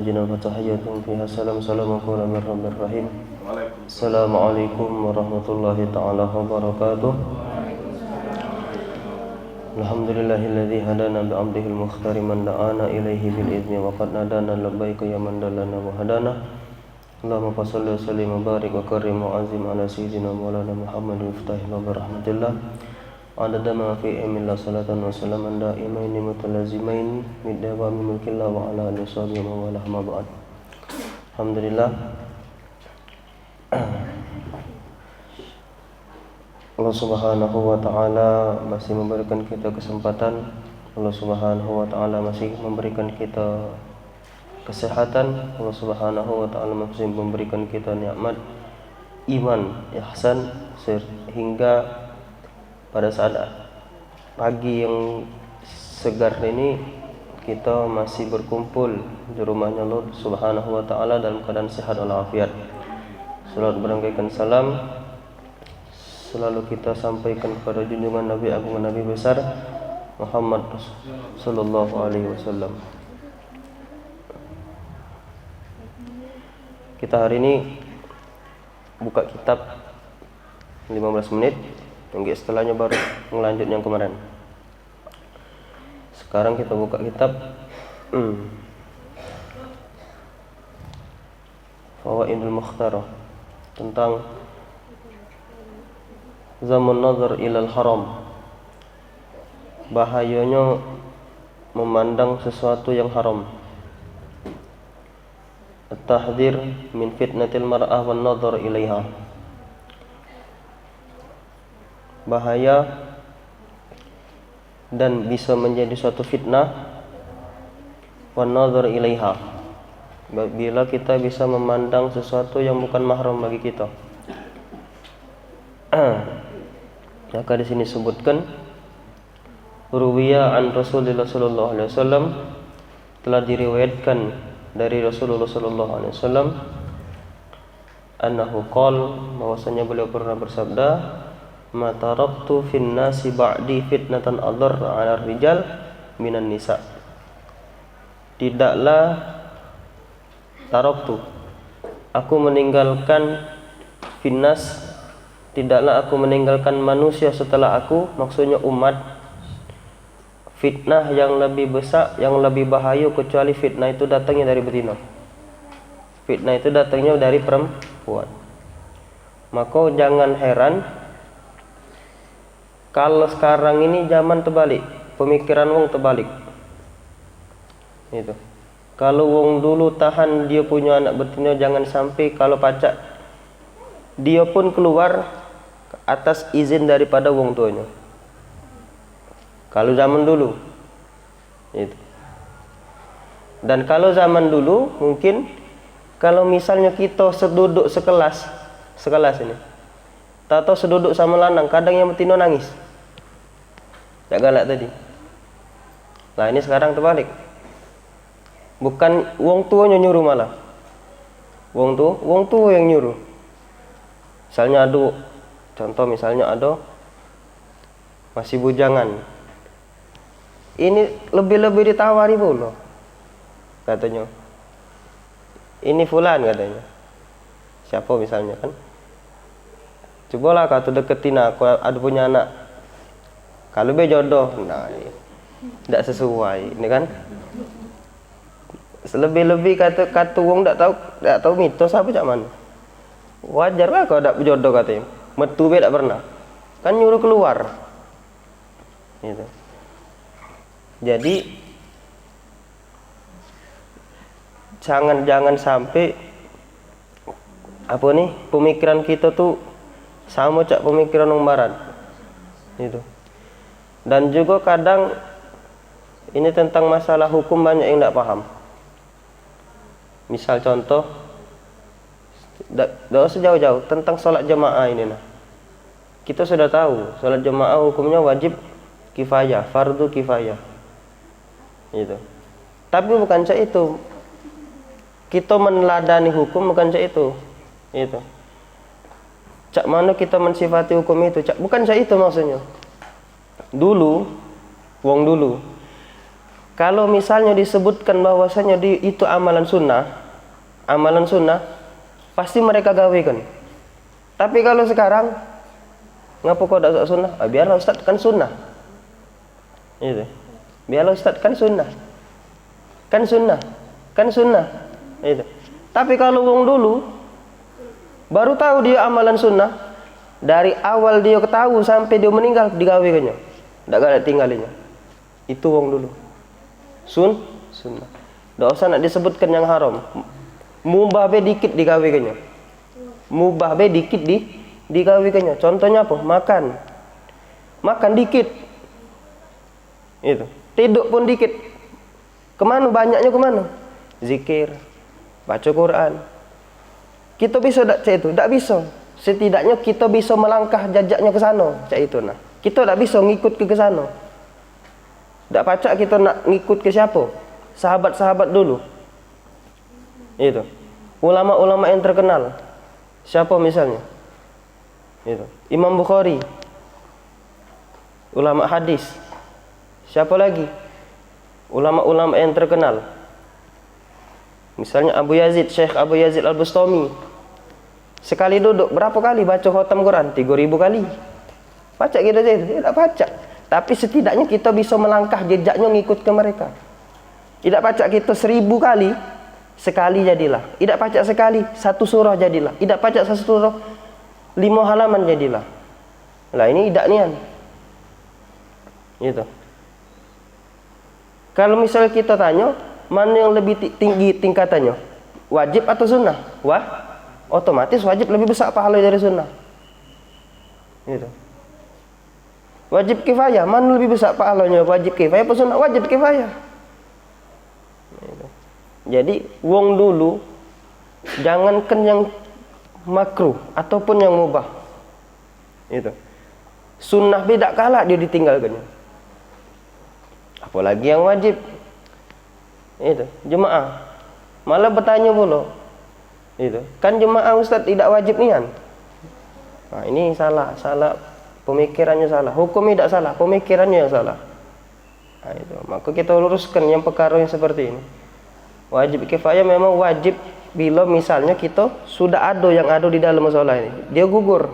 sayyidina wa tahiyyatuhum fiha salam qawlan min rabbir rahim. Assalamualaikum warahmatullahi ta'ala wabarakatuh. Alhamdulillahilladzi hadana bi'abdihil mukhtari man da'ana ilaihi bil idzni wa qad nadana labbaika ya man dallana wa hadana. Allahumma salli wa sallim wa barik wa karrim wa azim ala sayyidina maulana Muhammadin iftahil bi rahmatillah. Adada ma fi ilmillah salatan wa salaman da'imain mutalazimain min dawami mulkillah wa ala alihi washabihi wa wala ma ba'd. Alhamdulillah, Allah Subhanahu wa taala masih memberikan kita kesempatan. Allah Subhanahu wa taala masih memberikan kita kesehatan. Allah Subhanahu wa taala masih memberikan kita nikmat iman, ihsan, sehingga pada saat pagi yang segar ini kita masih berkumpul di rumahnya Allah Subhanahu wa taala dalam keadaan sehat walafiat. Salawat berangkaikan salam selalu kita sampaikan kepada junjungan Nabi agung Nabi besar Muhammad sallallahu alaihi wasallam. Kita hari ini buka kitab 15 menit. Yang setelahnya baru melanjut yang kemarin. Sekarang kita buka kitab Fawaidul Mukhtarah tentang zaman nazar ilal haram, bahayanya memandang sesuatu yang haram. At-tahdhir min fitnatil mar'ah wan nazar ilaiha, bahaya dan bisa menjadi suatu fitnah wan nazar ilaiha, bila kita bisa memandang sesuatu yang bukan mahram bagi kita. Maka di sini sebutkan ruwiya an Rasulullah sallallahu alaihi wasallam, telah diriwayatkan dari Rasulullah sallallahu alaihi wasallam, annahu qala, bahwasanya beliau pernah bersabda, ma taraktu fin nasi ba'di fitnatan adhar 'ala rijal minan nisa. Tidaklah taraktu, aku meninggalkan finnas, tidaklah aku meninggalkan manusia setelah aku, maksudnya umat, fitnah yang lebih besar, yang lebih bahaya kecuali fitnah itu datangnya dari betina. Fitnah itu datangnya dari perempuan. Maka jangan heran kalau sekarang ini zaman terbalik, pemikiran wong terbalik. Itu. Kalau wong dulu tahan dia punya anak betina, jangan sampai kalau pacak dia pun keluar atas izin daripada wong tuanya. Kalau zaman dulu itu. Dan kalau zaman dulu mungkin kalau misalnya kita seduduk sekelas ini, tahu seduduk sama lanang, kadang yang betina nangis. Tak galak tadi. Nah ini sekarang terbalik. Bukan wong tuanya nyuruh malah. Wong tua yang nyuruh. Misalnya ada, contoh misalnya ada masih bujangan. Ini lebih-lebih ditawari pula. Katanya. Ini fulan katanya. Siapa misalnya kan? Cobalah kau deketin aku, ada punya anak. Kalau jodoh, nah, tidak sesuai, ini kan? Lebih-lebih kata wong tidak tahu mitos apa cak mana. Wajar lah kalau tidak jodoh katanya. Metu be tidak pernah. Kan nyuruh keluar. Gitu. Jadi jangan sampai apa nih pemikiran kita tuh sama cak pemikiran orang barat. Gitu. Dan juga kadang ini tentang masalah hukum banyak yang tidak paham. Misal contoh, tidak usah jauh-jauh tentang sholat jamaah ini. Nah, kita sudah tahu sholat jamaah hukumnya wajib kifayah, fardu kifayah. Gitu. Tapi bukan cak itu. Kita meneladani hukum bukan cak itu. Itu. Cak mana kita mensifati hukum itu? Bukan cak itu maksudnya. Dulu, wong dulu, Kalau misalnya disebutkan bahwasanya itu amalan sunnah, pasti mereka gawekan. Tapi kalau sekarang, ngapa kok tidak sunnah? Biarlah Ustaz, kan sunnah. Itu. Biarlah Ustaz, kan sunnah. Kan sunnah. Itu. Tapi kalau wong dulu baru tahu dia amalan sunnah, dari awal dia ketahui sampai dia meninggal digawekannya. Tidak ada tinggalinya. Itu wong dulu. Sunnah. Tidak usah nak disebutkan yang haram. Mubah be dikit digawekannya. Mubah be dikit digawekannya. Contohnya apa? Makan dikit. Itu. Tidur pun dikit. Kemana banyaknya kemana? Zikir, baca Quran. Kita bisa tak cak itu? Tak bisa. Setidaknya kita bisa melangkah jajaknya ke sana, cak itu nah. Kita tak bisa ngikut ke sana. Tak pacak kita nak ngikut ke siapa? Sahabat-sahabat dulu. Itu. Ulama-ulama yang terkenal. Siapa misalnya? Itu. Imam Bukhari. Ulama hadis. Siapa lagi? Ulama-ulama yang terkenal. Misalnya Syekh Abu Yazid Al-Bustami. Sekali duduk berapa kali baca khatam Quran? 3.000 kali. Pacak kita saja, tidak pacak. Tapi setidaknya kita bisa melangkah jejaknya ngikut ke mereka. Tidak pacak kita 1.000 kali, sekali jadilah. Tidak pacak sekali, 1 surah jadilah. Tidak pacak 1 surah 5 halaman jadilah. Lah ini tidak nian. Gitu. Kalau misalnya kita tanya, mana yang lebih tinggi tingkatannya? Wajib atau sunnah? Otomatis wajib lebih besar pahala dari sunnah. Gitu. Wajib kifayah, mana lebih besar pahalanya? Wajib kifayah apa sunnah? Wajib kifayah. Gitu. Jadi, wong dulu jangankan yang makruh ataupun yang mubah. Itu. Sunnah beda kalah dia ditinggalkannya. Apalagi yang wajib. Itu, jemaah. Malah bertanya pula. Itu. Kan jemaah Ustaz tidak wajib nian. Nah, ini salah pemikirannya salah. Hukum tidak salah, pemikirannya yang salah. Nah, itu. Maka kita luruskan yang perkara yang seperti ini. Wajib kifayah memang wajib bila misalnya kita sudah ada di dalam masalah ini. Dia gugur,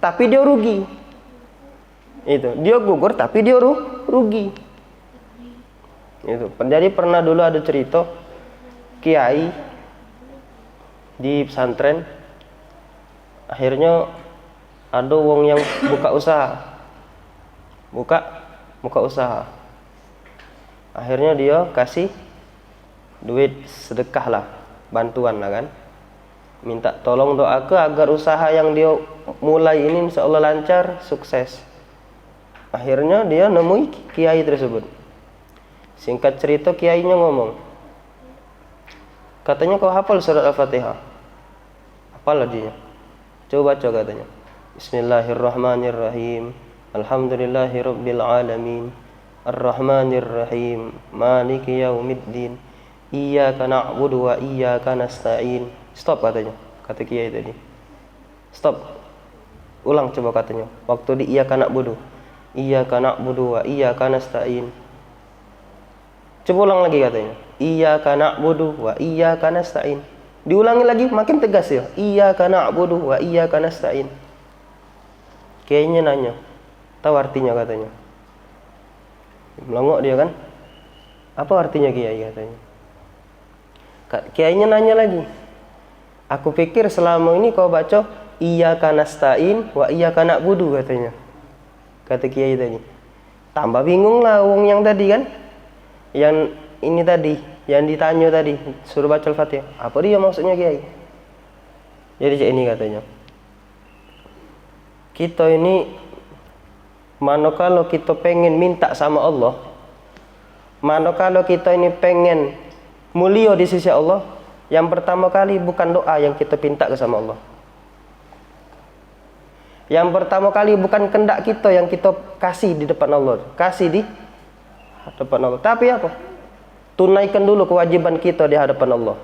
tapi dia rugi. Itu, dia gugur tapi dia rugi. Itu. Jadi pernah dulu ada cerita kiai di pesantren, akhirnya ada wong yang buka usaha. Akhirnya dia kasih duit sedekah lah, bantuan lah kan. Minta tolong doakan agar usaha yang dia mulai ini insyaallah lancar, sukses. Akhirnya dia nemui kiai tersebut. Singkat cerita kiainya ngomong, katanya kau hafal surat Al-Fatihah? Hafal aja. Coba baca katanya. Bismillahirrahmanirrahim. Alhamdulillahirabbil alamin. Arrahmanirrahim. Maliki yaumiddin. Iyyaka na'budu wa iyyaka nasta'in. Stop katanya. Kata kiai tadi. Stop. Ulang coba katanya. Waktu di iyyaka na'budu. Iyyaka na'budu wa iyyaka nasta'in. Coba ulang lagi katanya. Iyyaka na'budu wa iyyaka nasta'in. Diulangi lagi makin tegas ya. Iyyaka na'budu wa iyyaka nasta'in. Kiainya nanya, tahu artinya katanya. Melongok dia kan. Apa artinya kiai katanya? Kiainya nanya lagi. Aku pikir selama ini kau baca iyyaka nasta'in wa iyyaka na'budu katanya. Kata kiai tadi. Tambah bingung lah wong yang tadi kan. Yang ini tadi, yang ditanya tadi, suruh baca Al-Fatihah. Apa dia maksudnya kiai? Jadi ini katanya. Kita ini manakala kita pengen minta sama Allah, manakala kita ini pengen mulia di sisi Allah, yang pertama kali bukan doa yang kita minta ke sama Allah. Yang pertama kali bukan kehendak kita yang kita kasih di depan Allah, kasih di hadapan Allah. Tapi apa? Tunaikan dulu kewajiban kita di hadapan Allah.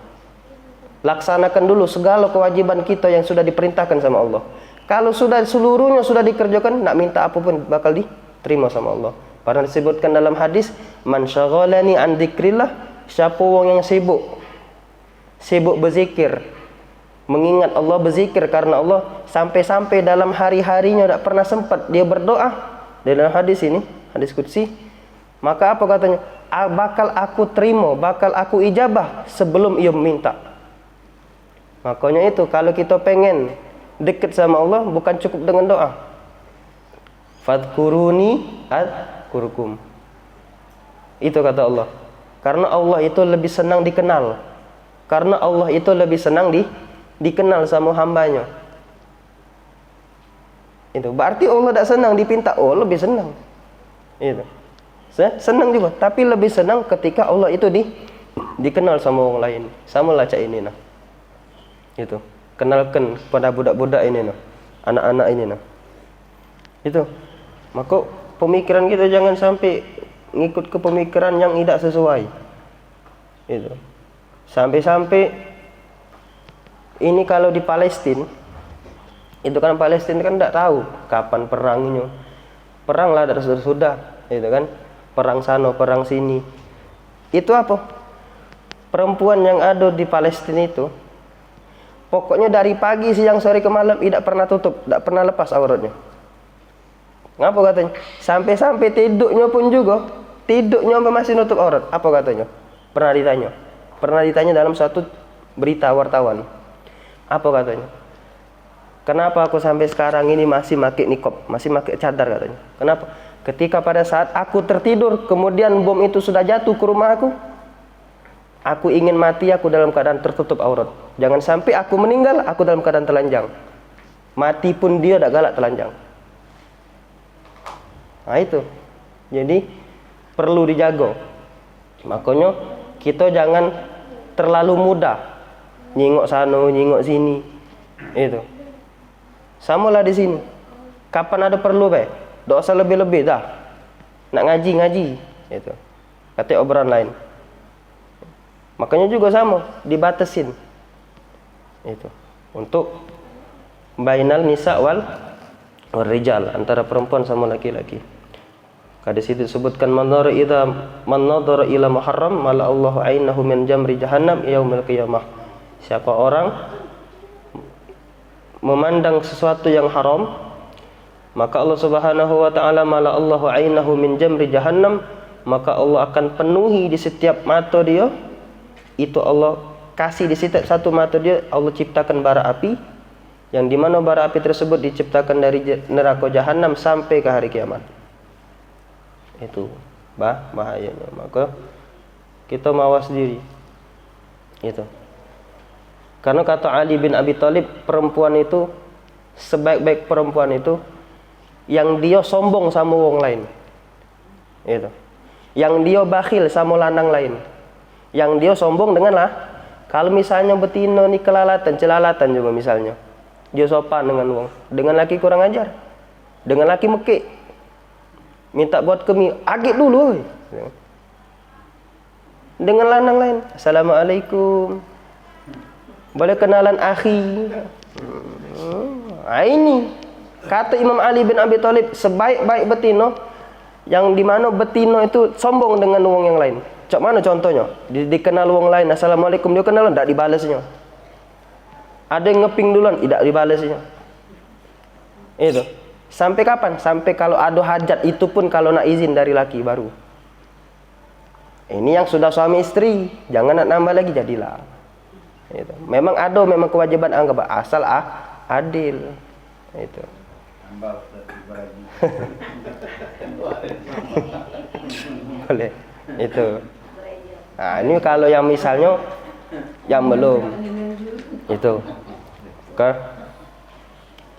Laksanakan dulu segala kewajiban kita yang sudah diperintahkan sama Allah. Kalau sudah seluruhnya sudah dikerjakan, nak minta apapun bakal diterima sama Allah. Pernah disebutkan dalam hadis, man syaghalani an dzikrillah, siapa orang yang sibuk berzikir, mengingat Allah, berzikir karena Allah, sampai-sampai dalam hari-harinya tidak pernah sempat dia berdoa. Dalam hadis ini, hadis qudsi, maka apa katanya? Bakal aku terima, bakal aku ijabah sebelum ia meminta. Makanya itu, kalau kita pengen dekat sama Allah, bukan cukup dengan doa. Fadhkuruni adhkurkum. Itu kata Allah. Karena Allah itu lebih senang dikenal. Karena Allah itu lebih senang dikenal sama hambanya. Itu berarti Allah tidak senang dipinta, oh lebih senang. Itu senang juga, tapi lebih senang ketika Allah itu dikenal sama orang lain. Sama lah cak ini nah. Itu kenalkan pada budak-budak ini nah, anak-anak ini nah. Itu maka pemikiran kita jangan sampai ngikut ke pemikiran yang tidak sesuai. Itu sampai-sampai ini kalau di Palestina, itu kan Palestina kan tidak tahu kapan perangnya. Perang lah sudah, itu kan perang sana, perang sini. Itu apa? Perempuan yang ada di Palestina itu, pokoknya dari pagi, siang, sore ke malam tidak pernah tutup, tidak pernah lepas auratnya. Ngapa katanya? Sampai-sampai tidurnya pun juga, tidurnya masih nutup aurat. Apa katanya? Pernah ditanya dalam suatu berita wartawan. Apa katanya? Kenapa aku sampai sekarang ini masih pakai niqab, masih pakai cadar katanya? Kenapa? Ketika pada saat aku tertidur, kemudian bom itu sudah jatuh ke rumah aku ingin mati, aku dalam keadaan tertutup aurat. Jangan sampai aku meninggal, aku dalam keadaan telanjang. Mati pun dia tidak galak telanjang. Nah itu, jadi perlu dijaga. Makanya kita jangan terlalu mudah nyingok sana, nyingok sini. Itu samalah di sini. Kapan ada perlu tidak usah lebih-lebih dah. Nak ngaji. Itu kata obrolan lain. Makanya juga sama, dibatasin. Itu untuk bainal nisa wal rijal, antara perempuan sama laki-laki. Hadis itu disebutkan man nadhara ila muharram mala Allahu ainahu min jamri jahannam yaumil qiyamah. Siapa orang memandang sesuatu yang haram, maka Allah Subhanahu wa taala mala Allahu ainahu min jamri jahannam, maka Allah akan penuhi di setiap mata dia. Itu Allah kasih di setiap satu mata dia, Allah ciptakan bara api, yang dimana bara api tersebut diciptakan dari neraka jahanam sampai ke hari kiamat. Itu bahayanya. Maka kita mawas diri. Itu karena kata Ali bin Abi Thalib, perempuan itu, sebaik-baik perempuan itu yang dia sombong sama orang lain. Itu yang dia bakhil sama lanang lain. Yang dia sombong dengan lah, kalau misalnya betina ni celalatan juga misalnya, dia sopan dengan wong, dengan laki kurang ajar, dengan laki mekik, minta buat kemi, agak dulu. Dengan lanang lain, assalamualaikum, boleh kenalan akhi. Ini kata Imam Ali bin Abi Thalib, sebaik-baik betina, yang dimana betina itu sombong dengan wong yang lain. Cak mana contohnya? Dikenal wong lain, assalamualaikum, dia kenal, tidak dibalasnya. Ada yang ngeping duluan, tidak dibalasnya. Itu sampai kapan? Sampai kalau ada hajat, itu pun kalau nak izin dari laki baru. Ini yang sudah suami istri, jangan nak nambah lagi, jadilah. Itu memang ada, memang kewajiban anggap asal adil. Itu boleh. Itu nah, ini kalau yang misalnya yang belum itu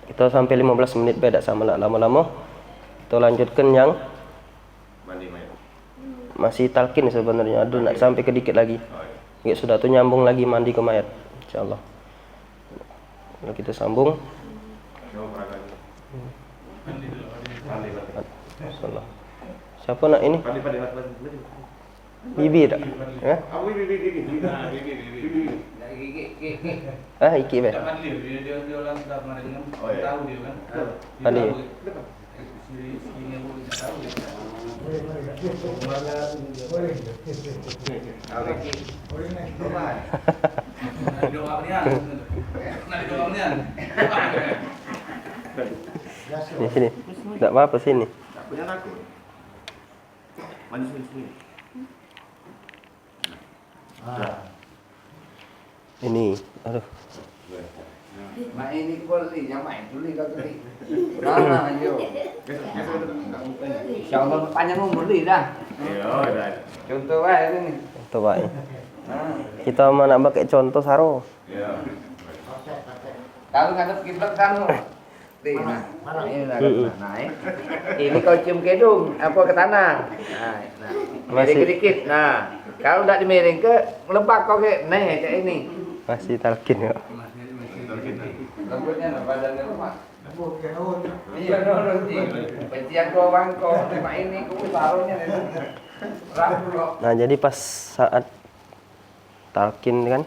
kita sampai 15 menit beda sama lah, lama-lama kita lanjutkan yang masih talqin sebenarnya, aduh nak sampai ke dikit lagi. Ya sudah tuh nyambung lagi mandi ke mayat insyaallah. Kalau kita sambung insyaallah. Siapa nak ini? Bibi tak? Ya? Iki be. Pandi. Sini. Enggak apa-apa sini. Ini, aduh. Mak ini boleh, yang main dulu kau tadi. Mana ayo. Insyaallah panjang umur dah. Iya, contoh aja ini. Contoh Pak. Kita mana pakai contoh saro. Iya. Kalau ngadep kiblat kan. Nah, ini lah naik. Ini kau cium kedung, apa ke tanah. Nah, Masih dikit-dikit. Nah, kalau tidak dimiring ke lebak kau ke kayak ini. masih talkin ya. Lembutnya badannya lemah. Iya, nurun sih. Pencian kau bangko, tema ini kau taruhnya Nah, jadi pas saat talkin kan,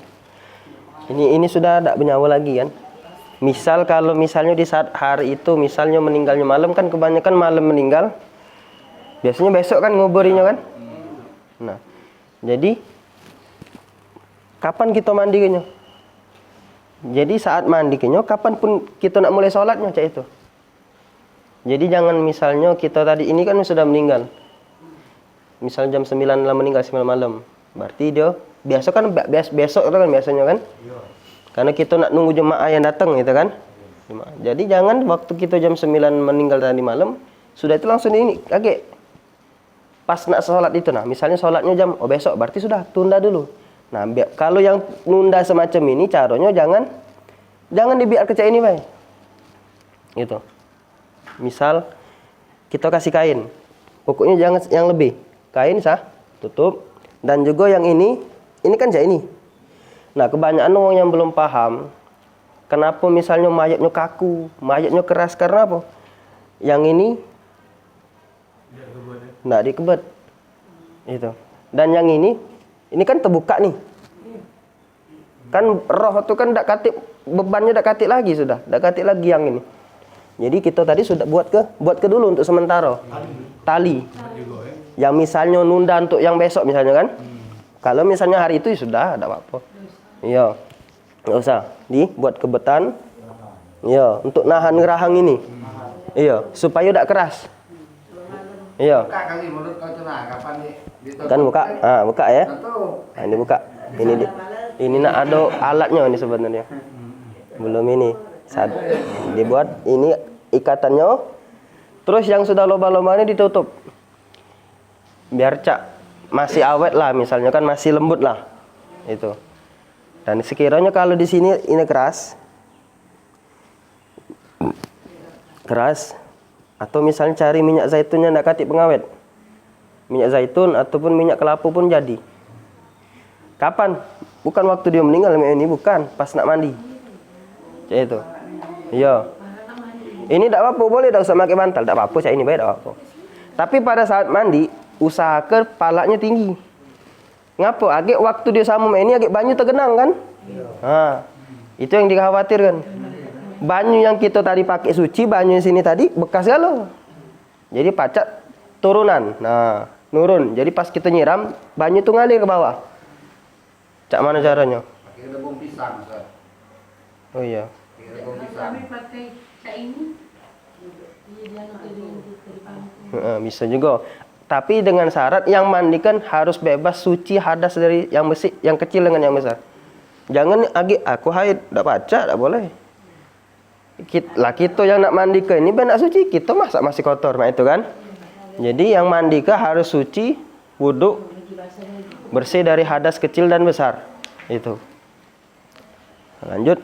ini sudah tidak bernyawa lagi kan. Misal kalau misalnya di saat hari itu misalnya meninggalnya malam kan, kebanyakan malam meninggal. Biasanya besok kan nguburinya kan. Nah, jadi kapan kita mandi kenyo? Jadi saat mandi kenyo, kapan pun kita nak mulai sholatnya cak itu. Jadi jangan misalnya kita tadi ini kan sudah meninggal. Misal jam 9 lah meninggal 9 malam. Berarti dia biasa kan besok itu kan biasanya kan. Karena kita nak nunggu jemaah yang datang gitu kan. Jadi jangan waktu kita jam 9 meninggal tadi malam, sudah itu langsung ini kaget. Pas nak sholat itu nah, misalnya sholatnya jam besok, berarti sudah tunda dulu. Nah, kalau yang nunda semacam ini caranya jangan dibiar kecak ini, Bay. Gitu. Misal kita kasih kain. Pokoknya jangan yang lebih. Kain sah, tutup. Dan juga yang ini kan cak ini. Nah, kebanyakan orang yang belum paham kenapa misalnya mayatnya kaku, mayatnya keras karena apa? Yang ini enggak dikebet. Itu. Dan yang ini kan terbuka nih. Kan roh itu kan enggak katik, bebannya enggak katik lagi sudah. Enggak katik lagi yang ini. Jadi kita tadi sudah buat ke dulu untuk sementara. Tali. Yang misalnya nunda untuk yang besok misalnya kan. Kalau misalnya hari itu ya sudah, enggak apa-apa. Iya. Enggak usah dibuat kebetan. Iya, untuk nahan gerahang ini. Iya, supaya enggak keras. Iya. Buka kali mulut kau tu nah, kapan ditutup? Kan buka. Ah, buka ya. Nah, ini buka. Ini nak ada alatnya ini sebenarnya. Belum ini. Saat dibuat ini ikatannya. Terus yang sudah lomba-lomba ini ditutup. Biar cak masih awet lah, misalnya kan masih lembut lah. Itu. Dan sekiranya kalau di sini ini keras. Atau misalnya cari minyak zaitunnya nak katik pengawet. Minyak zaitun ataupun minyak kelapa pun jadi. Kapan? Bukan waktu dia meninggal ini, bukan. Pas nak mandi. Cak itu. Iya. Ini tak apa-apa, boleh tak usah pakai bantal. Tak apa-apa, cak ini baik tak apa-apa. Tapi pada saat mandi, usahakan palanya tinggi. Ngapa? Agak waktu dia sama ini agak banyu tergenang kan? Nah, itu yang dikhawatirkan. Banyu yang kita tadi pakai suci, banyu sini tadi bekas galau. Jadi pacak turunan. Nah, nurun. Jadi pas kita nyiram, banyu itu ngalir ke bawah. Cak mana caranya? Pakai rebung pisang, Ustaz. Oh iya. Pakai rebung pisang. Kami pakai cak ini. Bisa juga. Tapi dengan syarat yang mandikan harus bebas suci hadas dari yang besar, yang kecil dengan yang besar. Jangan aku haid, tak pacak, tak boleh. Kita yang nak mandi ke ini benar suci, kita masa masih kotor, nah itu kan. Jadi yang mandi ke harus suci, wudhu, bersih dari hadas kecil dan besar. Itu. Lanjut.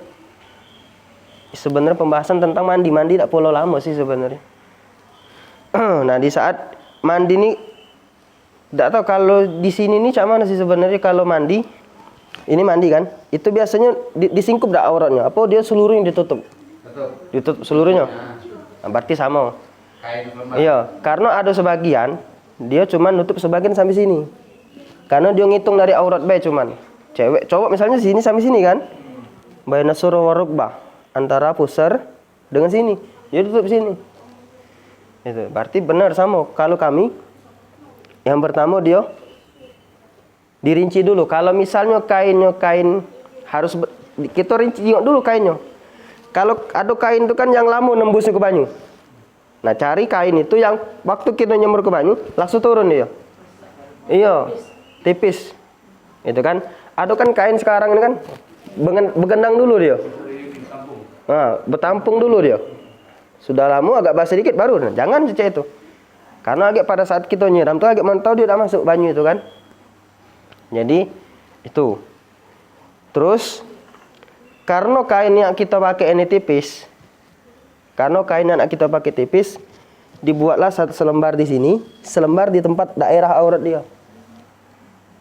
Sebenarnya pembahasan tentang mandi tak perlu lama sih sebenarnya. Nah, di saat mandi nih, tidak tahu kalau di sini nih cak mana sih sebenarnya kalau mandi. Ini mandi kan? Itu biasanya disingkup dak auratnya. Apa dia seluruhnya ditutup? Ditutup seluruhnya. Nah, berarti sama. Iya, karena ada sebagian dia cuma nutup sebagian sampai sini. Karena dia ngitung dari aurat baik cuman. Cewek, cowok misalnya sini sampai sini kan? Baina surah warukbah, antara pusar dengan sini. Dia tutup sini. Itu berarti benar sama. Kalau kami Yang pertama dia dirinci dulu. Kalau misalnya kain harus kita rinci dulu kainnya. Kalau ada kain itu kan yang lama nembus ke banyu. Nah, cari kain itu yang waktu kita nyemur ke banyu langsung turun dia. Iya, tipis. Itu kan. Ada kan kain sekarang ini kan begendang dulu dia. Nah, bertampung dulu dia. Sudah lama agak basah dikit baru. Nah, jangan cecek itu. Karena agak pada saat kita nyiram tuh agak mantau dia udah masuk banyu itu kan. Jadi itu. Terus karena kain yang kita pakai ini tipis. Karena kain yang kita pakai tipis, dibuatlah satu selembar di sini, selembar di tempat daerah aurat dia.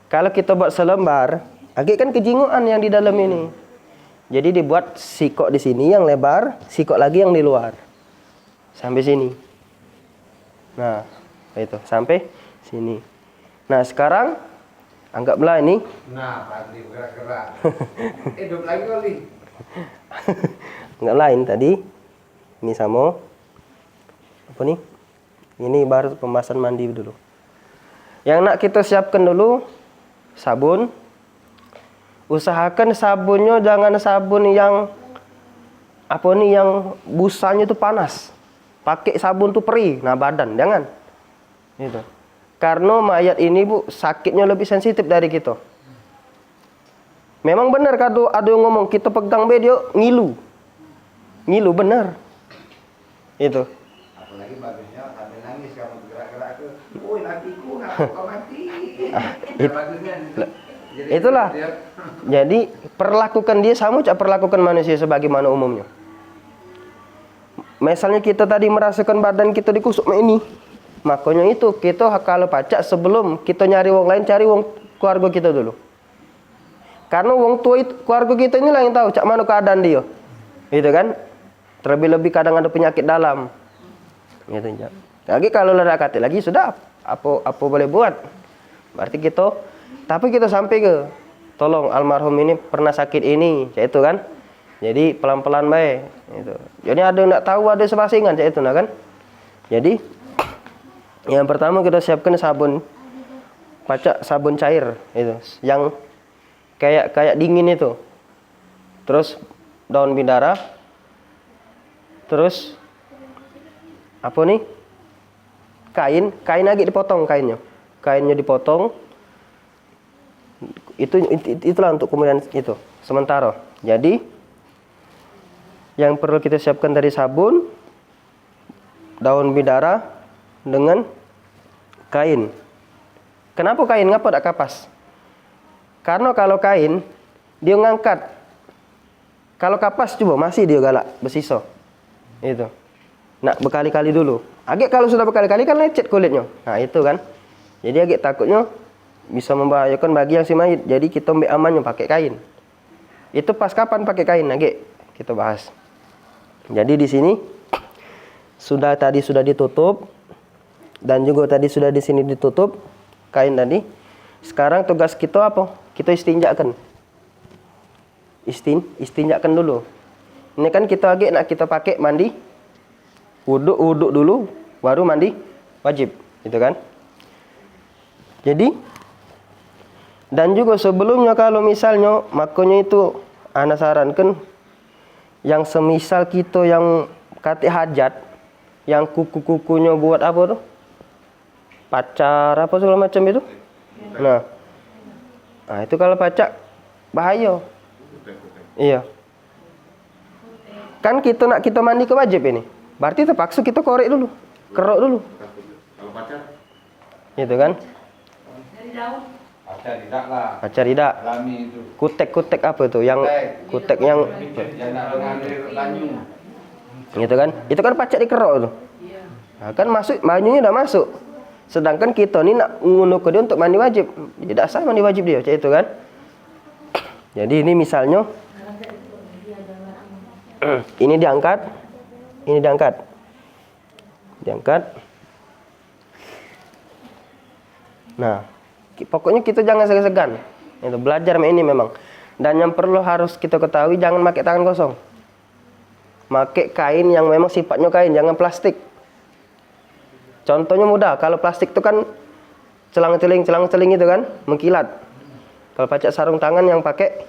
Kalau kita buat selembar, agak kan kejinguan yang di dalam ini. Jadi dibuat sikok di sini yang lebar, sikok lagi yang di luar. Sampai sini. Nah, itu sampai sini. Nah, sekarang anggaplah ini. Nah, Fadli gerak-gerak. Hidup lagi kali. Enggak lain tadi. Ini sama. Apa nih? Ini baru pembahasan mandi dulu. Yang nak kita siapkan dulu sabun. Usahakan sabunnya jangan sabun yang apa nih yang busanya itu panas. Pakai sabun tuh perih, nah badan jangan. Gitu. Karena mayat ini Bu sakitnya lebih sensitif dari kita. Memang benar kalau ada yang ngomong kita pegang dia ngilu. Ngilu benar. Itu. Apalagi bagusnya sambil nangis kamu gerak-gerak ke, "Woi, lakiku ngapa kau mati?" Bagusnya. Itulah. Jadi perlakukan dia sama cak perlakukan manusia sebagaimana umumnya. Misalnya kita tadi merasakan badan kita dikusuk ini, makanya itu kita kalau pacak sebelum kita nyari wong lain, cari wong keluarga kita dulu. Karena wong tua itu, keluarga kita inilah yang tahu cak mana keadaan dia, gitu kan? Terlebih-lebih kadang ada penyakit dalam, gitu ya. Lagi kalau lada kati lagi sudah apa boleh buat? Berarti kita, tapi kita sampai ke, tolong almarhum ini pernah sakit ini, cak itu kan? Jadi pelan-pelan baik itu. Jadi ada yang enggak tahu ada sebasingan cak itu nah kan. Jadi yang pertama kita siapkan sabun pacak sabun cair itu yang kayak dingin itu. Terus daun bidara. Terus apa nih? Kain lagi dipotong kainnya. Kainnya dipotong. Itulah untuk kemudian itu sementara. Jadi yang perlu kita siapkan dari sabun, daun bidara dengan kain. Kenapa kain? Ngapa tak kapas? Karena kalau kain dia ngangkat. Kalau kapas coba masih dia galak bersisa. Itu. Nak berkali-kali dulu. Agak kalau sudah berkali-kali kan lecet kulitnya. Nah, itu kan. Jadi agak takutnya bisa membahayakan bagi yang si mayit. Jadi kita ambil amannya pakai kain. Itu pas kapan pakai kain? Agak kita bahas. Jadi di sini sudah ditutup dan juga tadi sudah di sini ditutup kain tadi. Sekarang tugas kita apa? Kita istinjakan. Istinjakan dulu. Ini kan kita agak nak kita pakai mandi. Wuduk dulu baru mandi wajib, gitu kan? Jadi dan juga sebelumnya kalau misalnya makanya itu ana sarankan yang semisal kita yang kate hajat, yang kuku-kukunya buat apa tuh? Pacar apa segala macam itu. Nah itu kalau pacak bahaya. Iya. Kan kita mandi ke wajib ini. Berarti terpaksa kita korek dulu, kerok dulu. Kalau pacar? Gitu kan? Dari daun. Pacar tidak lah. Pacar tidak. Alami itu. Kutek apa tuh? Yang kutek yang Jangan mengalir banyu. gitu kan? Itu kan pacak dikerok tuh. Nah, kan masuk banyunya udah masuk. Sedangkan kita nih nak ngunuh ke dia untuk mandi wajib. Tidak sah mandi wajib dia, cak itu kan? Jadi ini misalnya ini diangkat. Nah, pokoknya kita jangan segan-segan. Itu belajar ini memang. Dan yang perlu harus kita ketahui jangan pakai tangan kosong. Pakai kain yang memang sifatnya kain, jangan plastik. Contohnya mudah, kalau plastik itu kan celang-celing itu kan, mengkilat. Kalau pakai sarung tangan yang pakai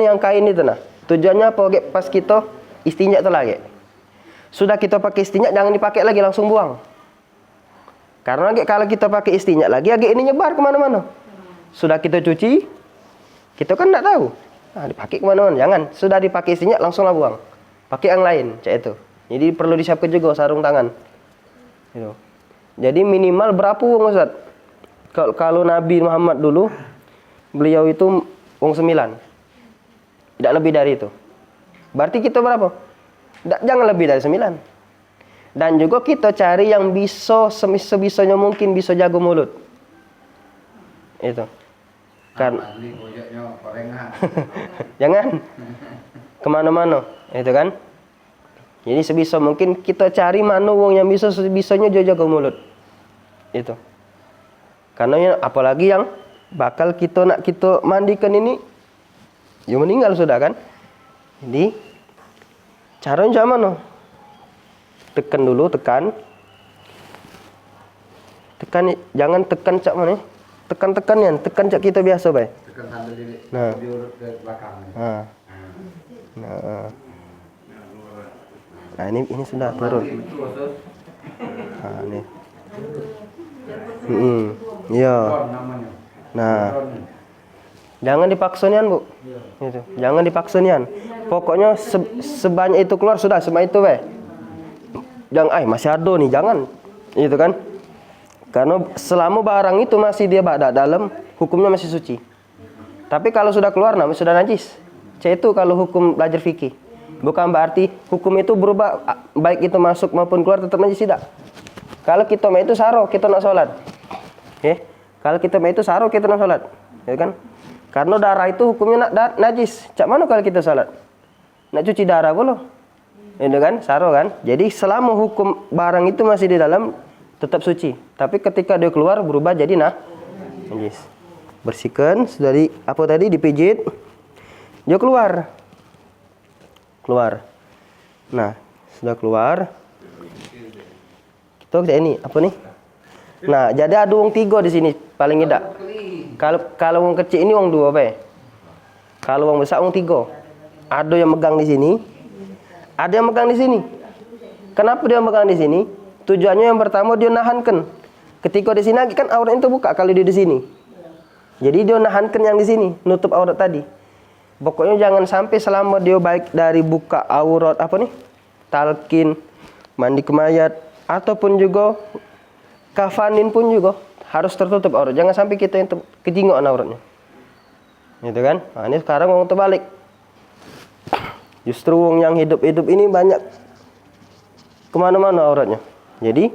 yang kain itu nah. Tujuannya apa? Pas kita istinja itu lagi. Sudah kita pakai istinja, jangan dipakai lagi, langsung buang. Karena kalau kita pakai istinja lagi, ini nyebar kemana-mana. Sudah kita cuci, kita kan tidak tahu. Nah, dipakai kemana-mana. Jangan. Sudah dipakai istinja, langsunglah buang. Pakai yang lain, cek itu. Jadi perlu disiapkan juga sarung tangan. Gitu. Jadi minimal berapa uang Ustaz? Kalau Nabi Muhammad dulu, beliau itu uang 9. Tidak lebih dari itu. Berarti kita berapa? Jangan lebih dari 9. Dan juga kita cari yang bisa sebisanya mungkin bisa jago mulut. Itu. Kan. Jangan kemana-mana, itu kan. Jadi sebisa mungkin kita cari mana wong yang bisa sebisanya jago mulut. Itu. Karena apalagi yang bakal kita mandikan ini, ya meninggal sudah kan. Jadi caranya mana? Tekan dulu, tekan, jangan tekan cak mana? Tekan cak kita biasa bay. Tekan sambil Nah. diurut ke belakang. Nah ini sudah turun. Nah ini. Iya. Nah. Jangan dipaksa nian, Bu. Gitu. Jangan dipaksa nian. Pokoknya sebanyak itu keluar sudah, sebanyak itu bay. Jangan, masih ada nih, jangan. Itu kan. Karena selama barang itu masih dia ada dalam, hukumnya masih suci. Tapi kalau sudah keluar namanya sudah najis. Itu kalau hukum belajar fikih. Bukan berarti hukum itu berubah, baik itu masuk maupun keluar tetap najis, tidak. Kalau kita itu saro, kita nak sholat. Kalau kita itu saro, kita nak sholat. Ya kan? Karena darah itu hukumnya najis. Cak mana kalau kita sholat? Nak cuci darah boleh. Itu kan, saro kan. Jadi selama hukum barang itu masih di dalam, tetap suci. Tapi ketika dia keluar berubah jadi najis. Bersihkan, sudah dipijit, dia keluar. Nah, sudah keluar. Kita ini apa nih? Nah, jadi ada uang 3 di sini paling tidak. Kalau uang kecil ini uang 2 apa? Kalau uang besar uang 3. Ada yang megang di sini. Ada yang megang di sini. Kenapa dia megang di sini? Tujuannya yang pertama dia nahankan. Ketika di sini kan aurat itu buka kalau dia di sini. Jadi dia nahankan yang di sini, nutup aurat tadi. Pokoknya jangan sampai selama dia baik dari buka aurat talqin, mandi ke mayat ataupun juga kafanin pun juga harus tertutup aurat. Jangan sampai kita yang kejingokan auratnya. Gitu kan? Nah, ini sekarang wong terbalik. Justru wong yang hidup ini banyak kemana-mana auratnya. Jadi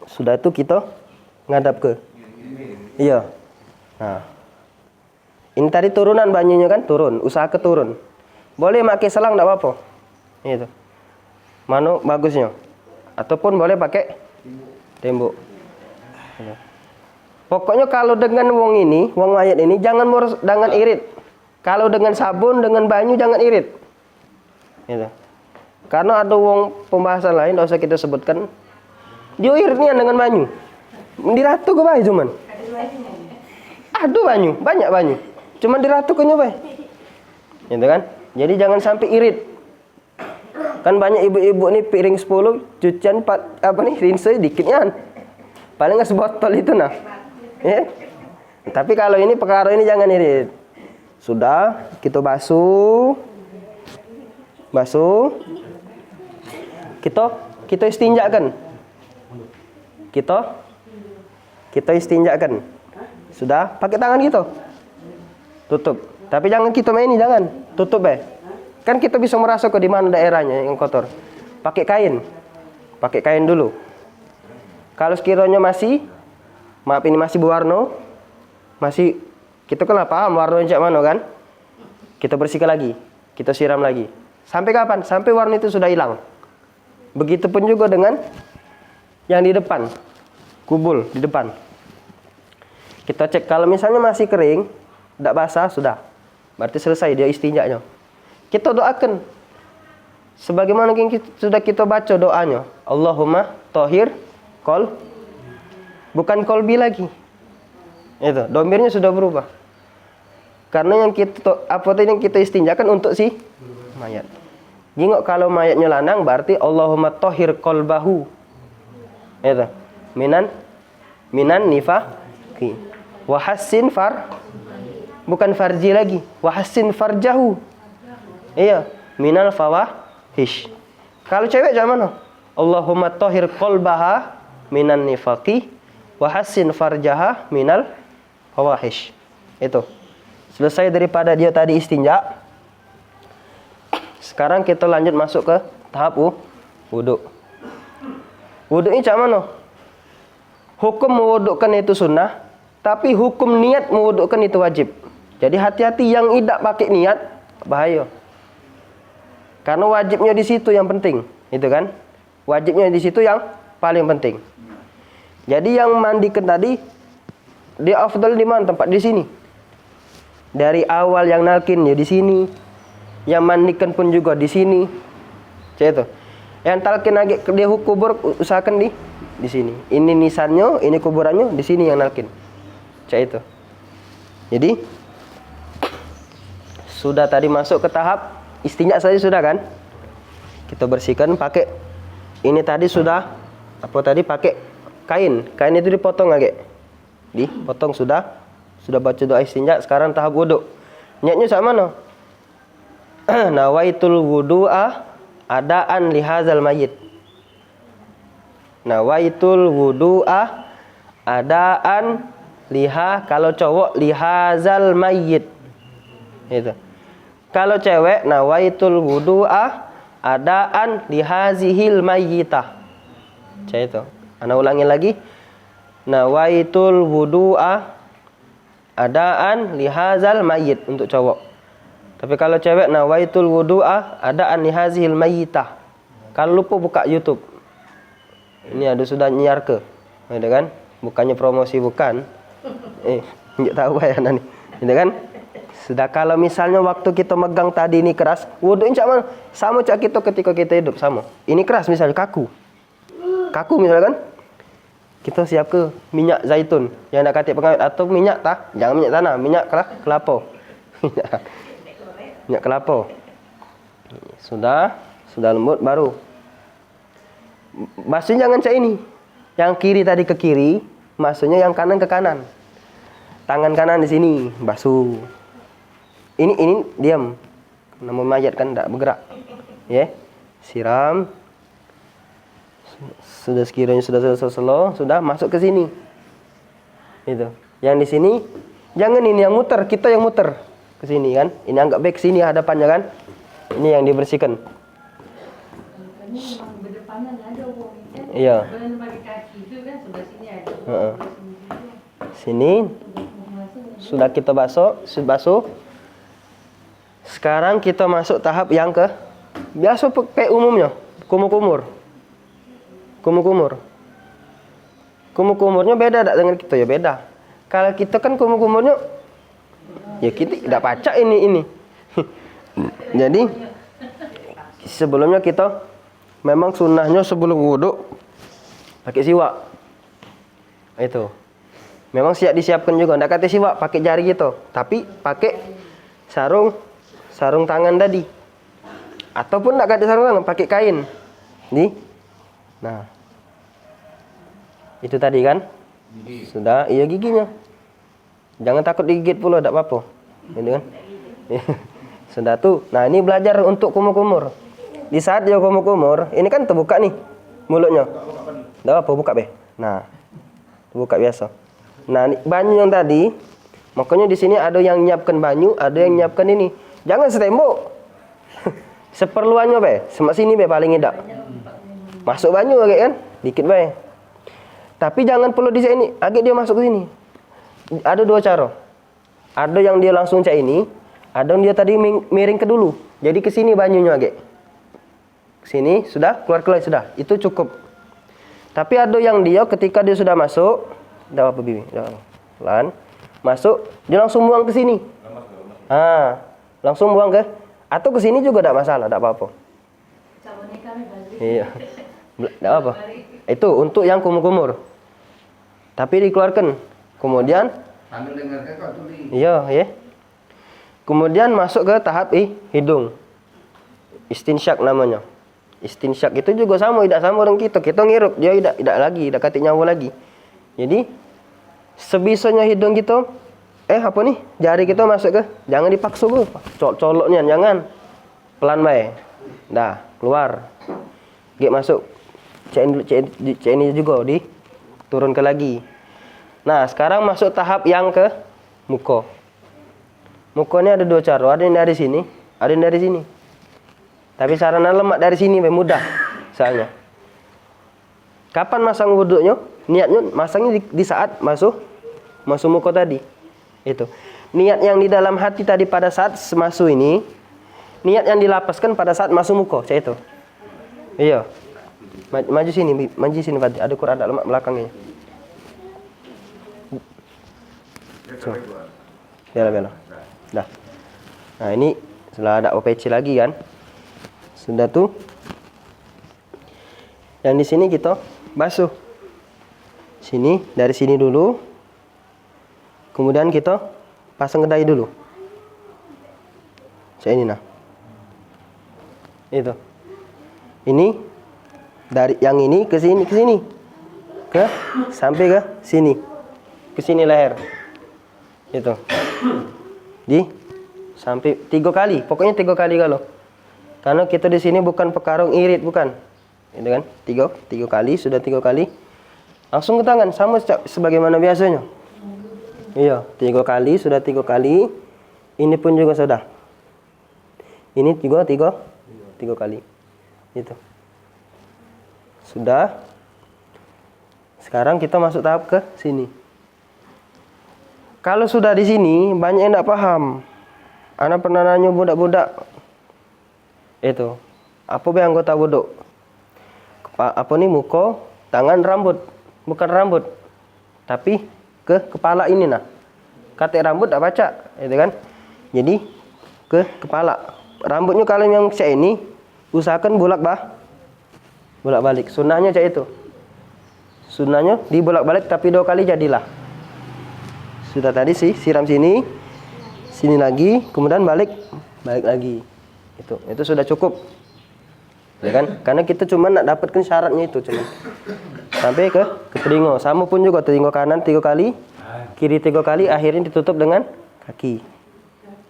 sudah itu kita ngadap ke. Iya. Nah. Ini tadi turunan banyunya kan turun, usaha ke turun. Boleh pakai selang enggak apa-apa. Itu. Mana bagusnya? Ataupun boleh pakai tembok. Pokoknya kalau dengan wong mayat ini jangan irit. Kalau dengan sabun, dengan banyu jangan irit. Gitu. Karena ada wong pembahasan lain, tidak usah kita sebutkan. Dia iritnya dengan banyu. Diratu ke bayi cuman. Ada banyu, banyak banyu. Cuman diratu ke nyoba. Gitu kan? Jadi jangan sampai irit. Kan banyak ibu-ibu nih piring 10, cucian 4 rinse dikitnya. Paling nggak sebotol itu nah. Ya. Tapi kalau ini perkara ini jangan irit. Sudah, kita basuh. Kita istinjakan. Kita istinjakan. Sudah, pakai tangan gitu. Tutup. Tapi jangan kita main ini, jangan. Tutup Kan kita bisa merasa di mana daerahnya yang kotor. Pakai kain dulu. Kalau sekiranya masih berwarna, kita kan paham warnanya cak mana kan? Kita bersihkan lagi, kita siram lagi. Sampai kapan? Sampai warna itu sudah hilang. Begitupun juga dengan yang di depan, kubul di depan. Kita cek kalau misalnya masih kering, tidak basah, sudah. Berarti selesai dia istinjanya. Kita doakan. Sebagaimana yang sudah kita baca doanya. Allahumma tahhir bukan kolbi lagi. Itu, domirnya sudah berubah. Karena yang kita yang kita istinjakan untuk si mayat. Jingok kalau mayatnya lanang berarti Allahumma tahhir qalbahu. Itu. Minan nifaqi. Wa hassin bukan farji lagi. Wa hassin farjahu. Iya, minal fawahish. Kalau cewek jangan mana? Allahumma tahhir qalbaha minan nifaqi wa hassin farjaha minal fawahish. Itu. Selesai daripada dia tadi istinja. Sekarang kita lanjut masuk ke tahap wudu. Wudu ini macam mana? Hukum mewudukkan itu sunnah, tapi hukum niat mewudukkan itu wajib. Jadi hati-hati yang tidak pakai niat, bahaya. Karena wajibnya di situ yang penting, itu kan? Wajibnya di situ yang paling penting. Jadi yang mandikan tadi, dia afdal di mana? Tempat di sini. Dari awal yang nalkin ya di sini, yang mandikan pun juga di sini. Cek itu. Yang talkin lagi dia kubur usahakan di sini. Ini nisannya, ini kuburannya di sini yang nalkin. Cek itu. Jadi sudah tadi masuk ke tahap istinja saja sudah kan? Kita bersihkan pakai ini tadi sudah pakai kain. Kain itu dipotong lagi. Dipotong sudah baca doa istinja, sekarang tahap wudu. Niatnya sama no. Nawaitul wudu'a adaan lihazal mayyit. Nawaitul wudu'a adaan kalau cowok lihazal mayyit. Itu. Kalau cewek nawaitul wudu'a adaan lihazihil mayyitah. Cek itu. Ana ulangi lagi. Nawaitul wudu'a adaan lihazal mayyit untuk cowok. Tapi kalau cewek nawaitul wudu'a adaan lihazihil mayyitah. Kalau lupa buka YouTube. Ini ada sudah nyiar ke. Ada kan? Bukannya promosi bukan. Enggak tahu ya nani. Ada kan? Sudah kalau misalnya waktu kita megang tadi ini keras, wudu ini sama cak kita ketika kita hidup sama. Ini keras misalnya kaku misalnya kan? Kita siap ke minyak zaitun yang nak katik pengawet atau minyak jangan minyak tanah, minyak kelapa. Minyak kelapa. Sudah lembut baru. Maksudnya jangan cak ini. Yang kiri tadi ke kiri, maksudnya yang kanan ke kanan. Tangan kanan di sini, basuh. Ini diam. Nama mayat kan tidak bergerak. Ya. Siram. Sudah sekiranya sudah selesai, sudah masuk ke sini. Itu. Yang di sini jangan ini yang muter, kita yang muter ke sini kan. Ini anggap baik sini hadapannya kan. Ini yang dibersihkan. Iya. Sini sudah kita basuh. Sekarang kita masuk tahap yang ke biasa pakai umumnya, kumur-kumurnya beda tak dengan kita ya beda. Kalau kita kan kumur-kumurnya ya kita tidak pacak ini. Jadi sebelumnya kita memang sunnahnya sebelum wudhu pakai siwak. Itu. Memang siap disiapkan juga, tidak kata siwak pakai jari gitu, tapi pakai sarung tangan tadi. Ataupun tidak kata sarung tangan, pakai kain. Nah. Itu tadi kan? Sudah, iya giginya. Jangan takut digigit pula, tidak apa-apa. Gitu kan? Sudah tuh. Nah, ini belajar untuk kumur-kumur. Di saat dia kumur-kumur, ini kan terbuka nih mulutnya. Tidak apa, buka be. Nah, buka biasa. Nah, banyu yang tadi, makanya di sini ada yang nyiapkan banyu, ada yang nyiapkan ini. Jangan setembok. Seperluannya be, semak sini be paling tidak. Masuk banyu agak kan, dikit be. Tapi jangan perlu di sini, agak dia masuk ke sini. Ada dua cara. Ada yang dia langsung cak ini, ada yang dia tadi miring ke dulu. Jadi ke sini banyunya agak. Ke sini sudah keluar sudah, itu cukup. Tapi ada yang dia ketika dia sudah masuk, dah apa bibi, dah pelan, masuk, dia langsung buang ke sini. Langsung buang ke, atau ke sini juga tidak masalah, tidak apa-apa. Iya, tidak apa. Itu untuk yang kumur-kumur. Tapi dikeluarkan. Kemudian Sambil dengarkan kau tulis. iya, ya. Kemudian masuk ke tahap hidung. Istinsyak namanya. Istinsyak itu juga sama, tidak sama orang kita. Kita ngirup, dia tidak lagi, tidak katik nyawa lagi. Jadi sebisanya hidung kita, jari kita masuk ke, jangan dipaksa ke, coloknya jangan, pelan bae. Dah, keluar. Gek masuk. Cek ini juga diturunkan lagi. Nah, sekarang masuk tahap yang ke muka. Muka ini ada dua cara, ada yang dari sini, ada yang dari sini. Tapi sarana lemak dari sini lebih mudah soalnya. Kapan masang wuduknya? Niatnya masangnya di saat masuk muka tadi. Itu. Niat yang di dalam hati tadi pada saat masuk ini, niat yang dilapaskan pada saat masuk muka, cek itu. Iya. Maju sini Fadli. Ada Quran ada lemak belakangnya. Bela. Dah. Nah, ini setelah ada OPC lagi kan. Sudah tuh. Yang di sini kita basuh. Sini, dari sini dulu. Kemudian kita pasang ke dahi dulu. Saya ini nah. Itu. Ini dari yang ini ke sini. Sampai ke sini. Ke sini leher. Itu. Sampai 3 kali. Pokoknya 3 kali kalau. Karena kita di sini bukan pekarung irit, bukan. Itu kan? 3 kali, sudah 3 kali. Langsung ke tangan sama sebagaimana biasanya. Iya, 3 kali, sudah 3 kali. Ini pun juga sudah. Ini 3 kali. Itu. Sudah. Sekarang kita masuk tahap ke sini. Kalau sudah di sini, banyak yang tidak paham. Anak pernah nanya budak-budak. Itu. Apa be anggota wuduk? Apa nih muka, tangan, rambut. Bukan rambut. Tapi ke kepala ini nah. Katek rambut tak baca, itu kan? Jadi ke kepala. Rambutnya kalau yang cek ini usahakan bolak-balik. Sunnahnya cek itu. Sunnahnya dibolak-balik tapi 2 kali jadilah. Sudah tadi sih siram sini lagi, kemudian balik lagi. Itu sudah cukup. Ya kan? Karena kita cuma nak dapatkan syaratnya itu cuma. Sampai ke telinga. Sama pun juga telinga kanan 3 kali, kiri 3 kali, akhirnya ditutup dengan kaki.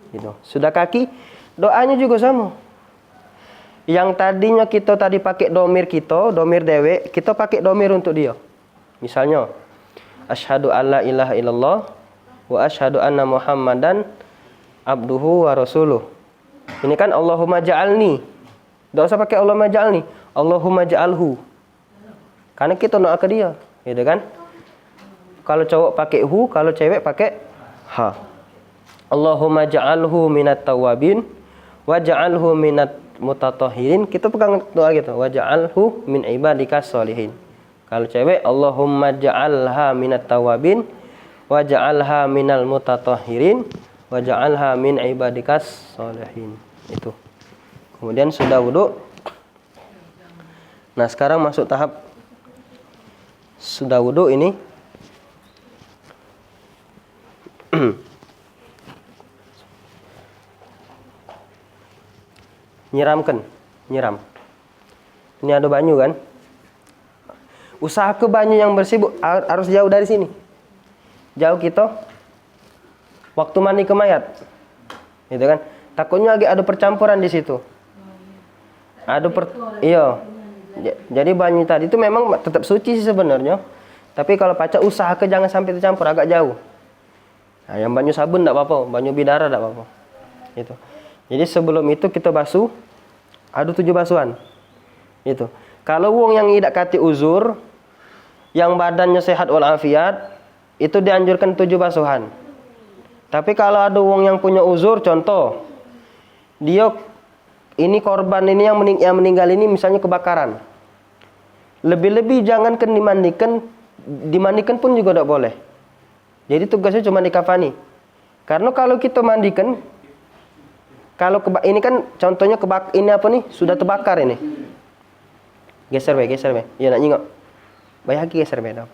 Gitu. Sudah kaki, doanya juga sama. Yang tadinya kita tadi pakai domir dewek, kita pakai domir untuk dia. Misalnya, asyhadu alla ilaha illallah wa asyhadu anna muhammadan abduhu wa rasuluh. Ini kan Allahumma ja'alni. Tidak usah pakai Allahumma ja'alni, Allahumma ja'alhu. Karena kita doa ke dia, gitu kan? Kalau cowok pakai hu, kalau cewek pakai ha. Allahumma ja'alhu minat tawabin wa ja'alhu minat mutatahhirin. Kita pegang doa gitu, wa ja'alhu min ibadikas sholihin. Kalau cewek, Allahumma ja'alha minat tawabin wa ja'alha minal mutatahhirin wa ja'alha min ibadikas sholihin. Itu. Kemudian sudah wudhu. Nah, sekarang masuk tahap sudah wudhu ini. Nyiram. Ini ada banyu kan? Usaha ke banyu yang bersih harus jauh dari sini. Jauh kita. Waktu mandi ke mayat. Gitu kan? Takutnya ada percampuran di situ. Iya. Jadi banyu tadi itu memang tetap suci sih sebenarnya. Tapi kalau pacar usaha ke jangan sampai tercampur, agak jauh. Nah, yang banyu sabun enggak apa-apa, banyu bidara enggak apa-apa. Gitu. Jadi sebelum itu kita basuh, ada 7 basuhan. Itu. Kalau wong yang tidak kati uzur, yang badannya sehat walafiat, itu dianjurkan 7 basuhan. Tapi kalau ada wong yang punya uzur, contoh, dia ini korban ini yang meninggal ini misalnya kebakaran. Lebih-lebih jangankan dimandikan pun juga tidak boleh. Jadi tugasnya cuma dikafani. Karena kalau kita mandikan, ini kan contohnya ini apa nih? Sudah terbakar ini. Geser be. Ya nak nyingok. Bayaki geser be apa.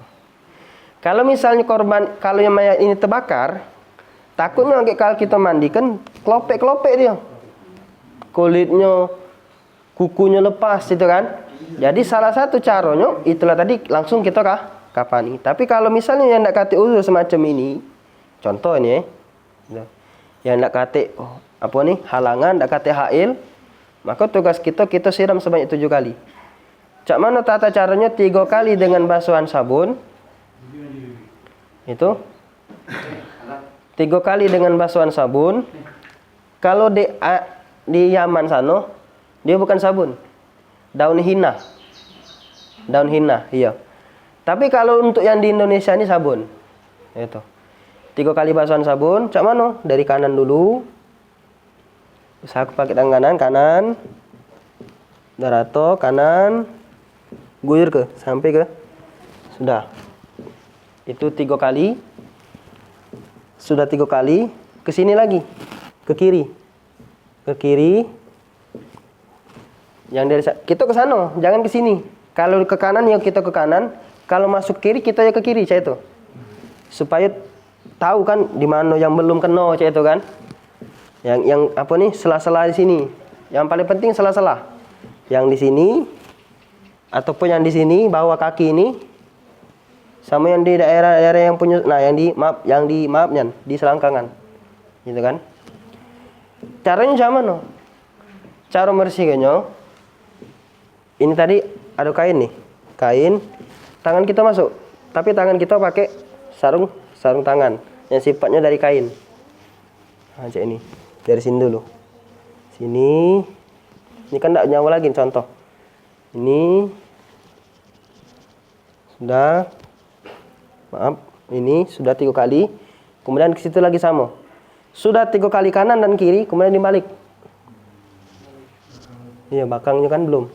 Kalau misalnya korban, kalau yang mayat ini terbakar, takutnya kalau kita mandikan kelopek-kelopek dia. Kulitnya, kukunya lepas itu kan. Jadi salah satu caranya itulah tadi langsung kita kafani. Tapi kalau misalnya yang nak kate uzur semacam ini, contoh ini yang nak kate halangan, nak kate hail, maka tugas kita siram sebanyak 7 kali. Cak mana tata caranya? 3 kali dengan basuhan sabun. Itu 3 kali dengan basuhan sabun. Kalau di Yaman sana dia bukan sabun, daun hina, iya. Tapi kalau untuk yang di Indonesia ini sabun, itu 3 kali basuhan sabun. Cak mana? Dari kanan dulu. Usaha aku pakai tangan kanan, darato kanan, guyur ke sampai ke sudah. Itu 3 kali. Sudah 3 kali, ke sini lagi, ke kiri, yang dari kita ke sana, jangan ke sini. Kalau ke kanan ya kita ke kanan, kalau masuk kiri kita ya ke kiri, cak itu. Supaya tahu kan di mana yang belum kena, cak itu kan. Yang sela-sela di sini. Yang paling penting sela-sela. Yang di sini ataupun yang di sini bawah kaki ini, sama yang di daerah-daerah yang punya, yang di selangkangan, gitu kan. Caranya sama no. Cara membersihkannya, ini tadi ada kain nih, tangan kita masuk, tapi tangan kita pakai sarung tangan yang sifatnya dari kain. Aja ini dari sini dulu, ini kan tidak nyawa lagi, contoh ini sudah, ini sudah 3 kali, kemudian ke situ lagi sama, sudah 3 kali kanan dan kiri, kemudian dibalik. Iya, bakangnya kan belum.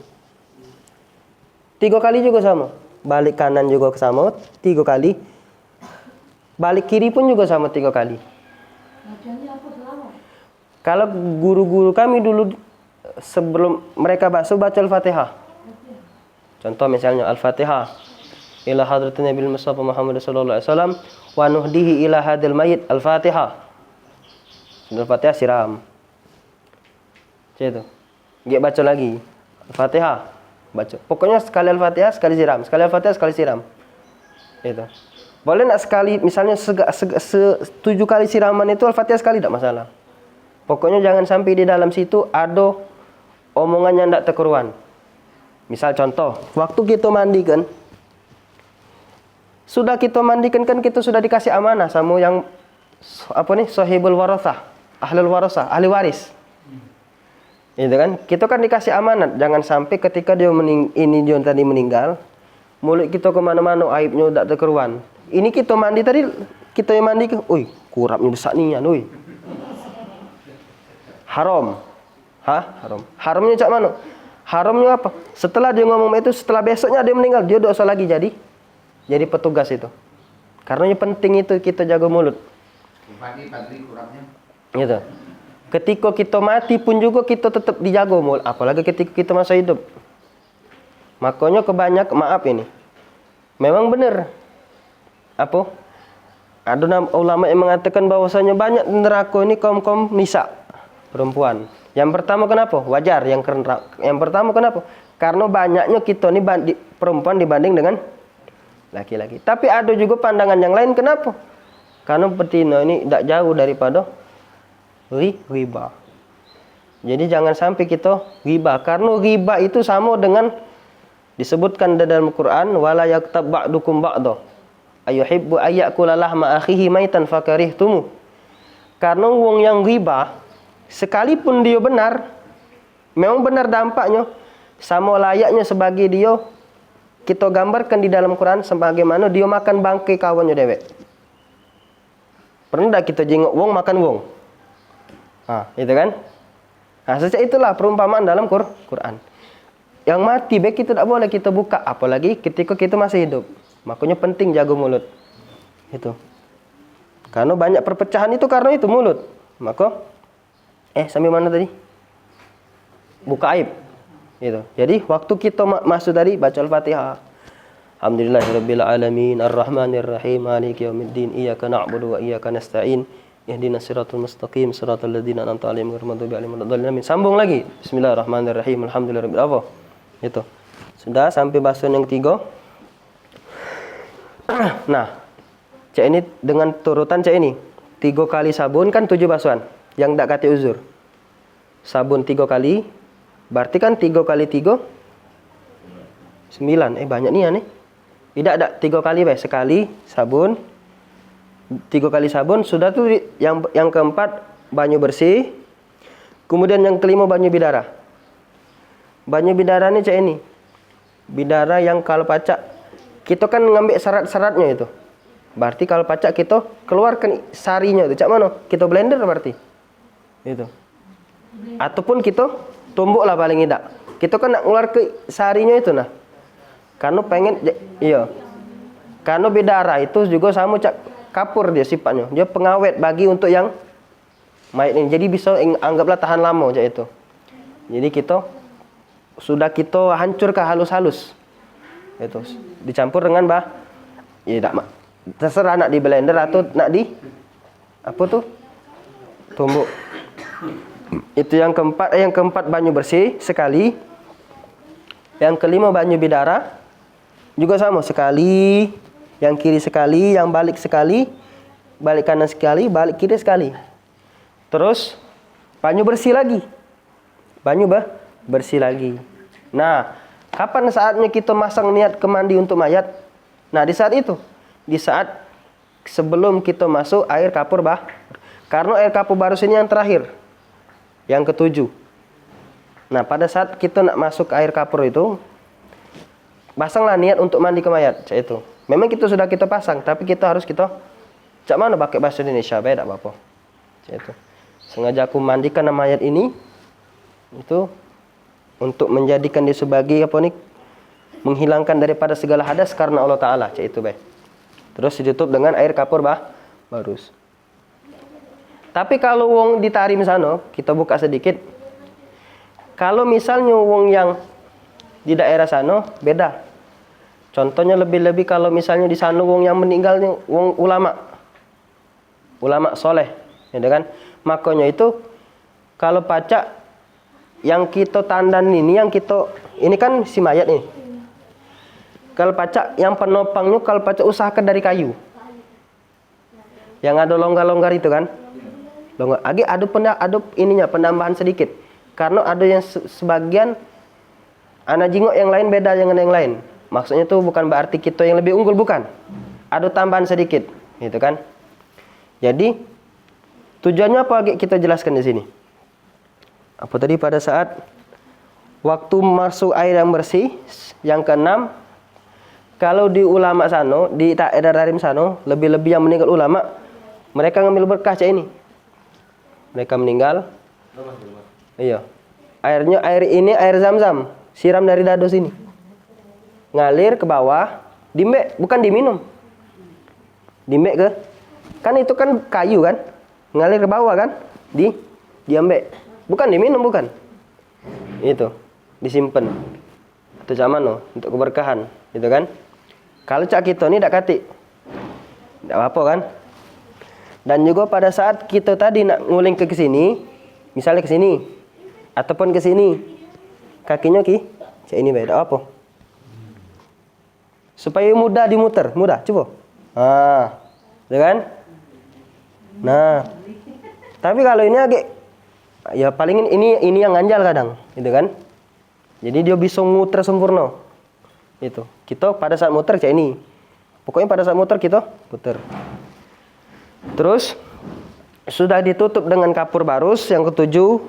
3 kali juga sama, balik kanan juga sama 3 kali, balik kiri pun juga sama 3 kali. Kalau guru-guru kami dulu sebelum mereka basuh baca Al-Fatihah. Contoh misalnya Al-Fatihah ila hadratin Nabi Mustafa Muhammad sallallahu alaihi wasallam wa nuhdihi ila hadil mayit Al-Fatihah. Al-Fatihah siram. Itu. Dia baca lagi Al-Fatihah, baca. Pokoknya sekali Al-Fatihah sekali siram, sekali Al-Fatihah sekali siram. Itu. Boleh nak sekali, misalnya 7 kali siraman itu Al-Fatihah sekali, tidak masalah. Pokoknya jangan sampai di dalam situ ada omongan yang tidak terkeruan. Misal contoh, waktu kita mandikan, sudah kita mandikan kan kita sudah dikasih amanah sama yang sahibul warasah, ahli waris. Itu kan, kita kan dikasih amanat, jangan sampai ketika dia tadi meninggal, mulut kita kemana-mana, aibnya tidak terkeruan. Ini kita mandi tadi, kita yang mandi, kurapnya besar nian, haram. Haram. Haramnya cak mana? Haramnya apa? Setelah dia ngomong itu, setelah besoknya dia meninggal, dia dosa lagi jadi petugas itu. Karena yang penting itu kita jaga mulut. Gitu. Ketika kita mati pun juga kita tetap dijaga mulut, apalagi ketika kita masih hidup. Makanya maaf ini. Memang benar. Ada ulama yang mengatakan bahwasanya banyak neraka ini kaum nisa, perempuan. Yang pertama kenapa? Wajar. Yang pertama kenapa? Karena banyaknya kita ini perempuan dibanding dengan laki-laki. Tapi ada juga pandangan yang lain, kenapa? Karena betina ini tidak jauh daripada riba. Jadi jangan sampai kita riba, karena riba itu sama dengan disebutkan dalam Quran, wala yaktab ba'dukum ba'da ayuhibbu ayyakula lahma akhihi maitan fakarihtumu. Karena wong yang riba, sekalipun dia benar, memang benar dampaknya, sama layaknya sebagai dia kita gambarkan di dalam Quran sebagaimana dia makan bangkai kawannya dewek. Pernah tak kita jenguk wong makan wong? Itu kan? Sejak itulah perumpamaan dalam Quran. Yang mati baik kita tidak boleh kita buka, apalagi ketika kita masih hidup. Makanya penting jaga mulut. Itu. Karena banyak perpecahan itu karena itu mulut. Maka sampai mana tadi? Buka aib. Gitu. Jadi waktu kita masuk tadi baca Al-Fatihah. Alhamdulillahirabbil alamin, arrahmanir rahim, maliki yaumiddin, iyyaka na'budu wa iyyaka nasta'in, ihdinas siratal mustaqim, siratal ladzina an'amta 'alaihim ghairil maghdubi alaihim waladdallin. Sambung lagi. Bismillahirrahmanirrahim, alhamdulillahirabbil alamin. Itu. Sudah sampai basuhan yang ketiga. Nah, cak ini dengan turutan cak ini. 3 kali sabun kan 7 basuhan. Yang ndak kate uzur. Sabun 3 kali, berarti kan 3 kali 3 9. Banyak nih ya nih. Tidak ada 3 kali sekali sabun. 3 kali sabun sudah tuh. Yang keempat banyu bersih. Kemudian yang kelima banyu bidara. Banyu bidara ini cak ini. Bidara yang kalau pacak kita kan ngambil serat-seratnya itu. Berarti kalau pacak kita keluarkan sarinya itu. Cak mana? Kita blender berarti. Itu. Ataupun kita tumbuk lah paling tidak. Kita kan nak keluar ke sarinya itu nah. Karena pengen, iya. Karena bidara itu juga sama cak kapur dia sifatnya. Dia pengawet bagi untuk yang mayat ini. Jadi bisa anggaplah tahan lama cak itu. Jadi kita hancur ke halus-halus. Itu dicampur dengan ya tak terserah nak di blender atau nak di apa tuh? Tumbuk. Itu yang keempat banyu bersih sekali. Yang kelima banyu bidara. Juga sama sekali, yang kiri sekali, yang balik sekali, balik kanan sekali, balik kiri sekali. Terus banyu bersih lagi. Banyu bersih lagi. Nah, kapan saatnya kita masang niat ke mandi untuk mayat? Nah, di saat itu. Di saat sebelum kita masuk air kapur karena air kapur baru ini yang terakhir. Yang ketujuh. Nah, pada saat kita nak masuk air kapur itu, pasanglah niat untuk mandi ke mayat, cak itu. Memang kita pasang, tapi kita cak mana pakai bahasa Indonesia, baik tak apa-apa. Cak itu. Sengaja aku mandikan mayat ini itu untuk menjadikan dia sebagai menghilangkan daripada segala hadas karena Allah Taala, cak itu baik. Terus ditutup dengan air kapur barus. Tapi kalau wong di Tarim sana, kita buka sedikit. Kalau misalnya wong yang di daerah sana beda. Contohnya lebih-lebih kalau misalnya di sana wong yang meninggalnya wong ulama soleh, ya kan? Makanya itu kalau pacak yang kita tandan ini kan si mayat nih. Kalau pacak yang penopangnya kalau pacak usahakan dari kayu. Yang ada longgar-longgar itu kan? Longgar. Ada penambahan sedikit. Karena ada yang sebagian anak jingok yang lain beda dengan yang lain. Maksudnya itu bukan berarti kita yang lebih unggul, bukan. Ada tambahan sedikit, gitu kan? Jadi tujuannya apa kita jelaskan di sini? Apa tadi pada saat waktu masuk air yang bersih, yang keenam, kalau di ulama sana, di daerah Tarim sana, lebih-lebih yang meninggal ulama, mereka ngambil berkah cak ini. Mereka meninggal. Iya. Air ini air Zam-Zam, siram dari dado sini. Ngalir ke bawah, dimbek, bukan diminum. Dimbek ke? Kan itu kan kayu kan? Ngalir ke bawah kan? Diambek. Bukan diminum, bukan. Itu, disimpan. Itu zaman no, untuk keberkahan, gitu kan? Kalau cak kita ni dak katik. Ndak apa-apa kan? Dan juga pada saat kita tadi nak nguling ke sini, misalnya ke sini ataupun ke sini, kakinya cak ini baik, apa? Supaya mudah dimuter, coba. Ya kan? Nah, tapi kalau ini agak, ya paling ini yang ganjal kadang, gitu kan? Jadi dia bisa muter sempurna. Itu. Kita pada saat muter kayak ini. Pokoknya pada saat muter kita puter. Terus sudah ditutup dengan kapur barus yang ketujuh.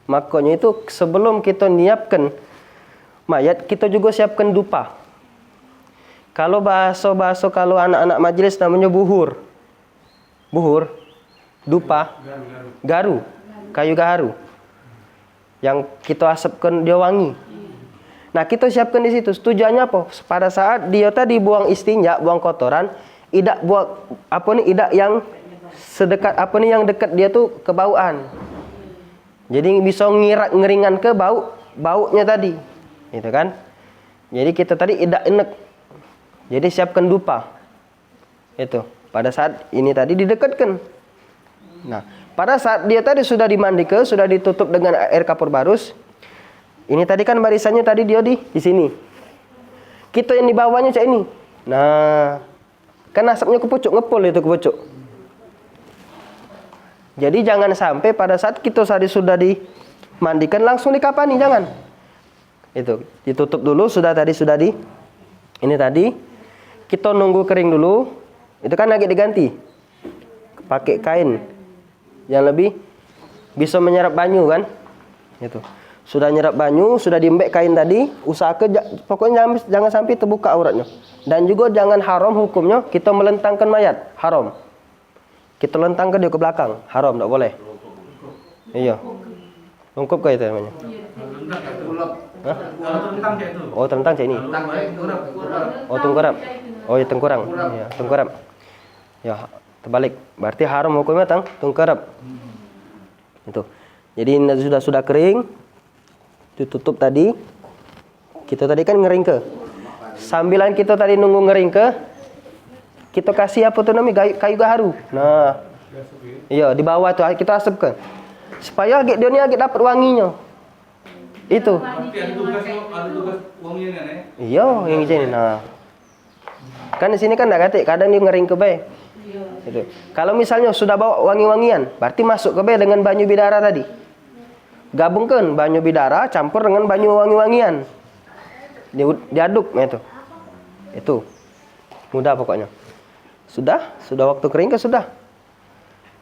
Makanya itu sebelum kita nyiapkan mayat, kita juga siapkan dupa. Kalau bahasa kalau anak-anak majelis namanya buhur, dupa, garu, kayu gaharu, yang kita asapkan dia wangi. Nah kita siapkan di situ. Tujuannya apa? Pada saat dia tadi buang istinja, buang kotoran, idak buang idak yang sedekat yang dekat dia tuh kebauan. Jadi bisa ngeringan ke baunya tadi, gitu kan? Jadi kita tadi idak enek. Jadi siapkan dupa. Itu. Pada saat ini tadi didekatkan. Nah, pada saat dia tadi sudah dimandikan, sudah ditutup dengan air kapur barus. Ini tadi kan barisannya tadi dia di sini. Kita yang di bawahnya cak ini. Nah, kan asapnya ke pucuk, ngepul itu ke pucuk. Jadi jangan sampai pada saat kita tadi sudah dimandikan langsung dikapani, jangan. Itu ditutup dulu, sudah di ini tadi kita nunggu kering dulu. Itu kan lagi diganti pakai kain yang lebih bisa menyerap banyu kan. Itu sudah nyerap banyu, sudah diembek kain tadi, usahakan pokoknya jangan sampai terbuka auratnya. Dan juga jangan haram hukumnya kita melentangkan mayat, haram. Kita lentangkan dia ke belakang, haram, tak boleh. Iya. Lengkap kah itu namanya? Hah? Oh, tentang cak ini. Oh, tengkurap. Oh, ya tengkurang. Ya, tengkurap. Ya, terbalik. Berarti haram hukumnya tengkurap. Itu. Jadi ini sudah kering. Ditutup tadi. Kita tadi kan ngering ke. Sambilan kita tadi nunggu ngering ke, kita kasih apa tuh namanya kayu gaharu. Nah. Iya, di bawah tuh kita asapkan. Supaya dia ni agak dapat wanginya. Itu. Ada tugas wanginya nih. Iya, yang ini. Nah. Kan di sini kan enggak katik, kadang dia ngering ke bae. Itu. Kalau misalnya sudah bawa wangi-wangian, berarti masuk ke bae dengan banyu bidara tadi. Gabungkan banyu bidara campur dengan banyu wangi-wangian. Diaduk itu. Itu. Mudah pokoknya. Sudah waktu kering ke sudah.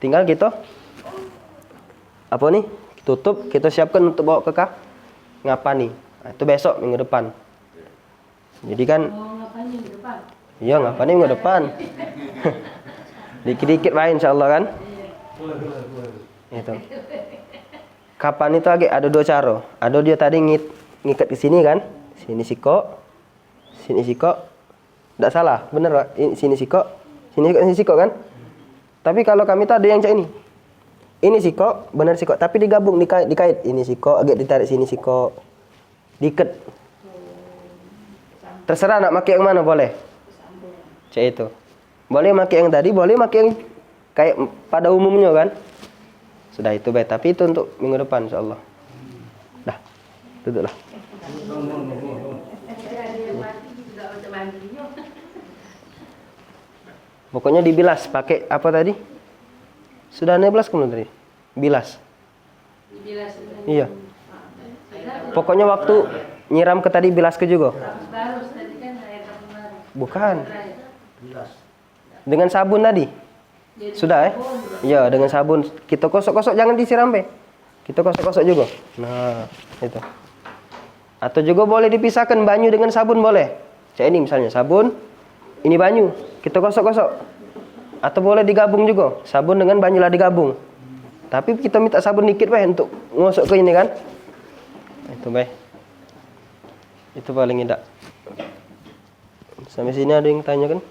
Tinggal kita apa nih? Tutup, kita siapkan untuk bawa ke ngapani. Nah, itu besok minggu depan. Jadi kan ngapani minggu depan. Iya, ngapani minggu depan. Dikit-dikit main insyaallah kan? Itu. Kapan itu ada dua cara. Ada dia tadi ngikat ke sini kan? Sini sikok. Sini sikok. Enggak salah, bener Pak. Sini sikok. Sini sikok kan? Tapi kalau kami tuh ada yang cak ini. Ini sikok, benar sikok, tapi digabung dikait. Ini sikok, agak ditarik sini sikok. Diikat. Terserah nak pakai yang mana boleh. Cak itu. Boleh pakai yang tadi, boleh pakai yang kayak pada umumnya kan. Sudah itu baik, tapi itu untuk minggu depan insyaallah. Dah. Duduklah. Pokoknya dibilas pakai apa tadi? Sudah 16 kemudian tadi. Bilas. Dibilas. Iya. Pokoknya waktu nyiram ke tadi bilas ke juga. Barus tadi kan air kapur baru. Bukan. Dengan sabun tadi. Sudah Iya, dengan sabun. Kita kosok-kosok jangan disiram be. Kita kosok-kosok juga. Nah, itu. Atau juga boleh dipisahkan banyu dengan sabun boleh. Kayak ini misalnya sabun, ini banyu. Kita kosok-kosok. Atau boleh digabung juga. Sabun dengan banyu lah digabung. Tapi kita minta sabun dikit be untuk ngosok ke ini kan. Itu be. Itu paling indah. Sampai sini ada yang tanya kan?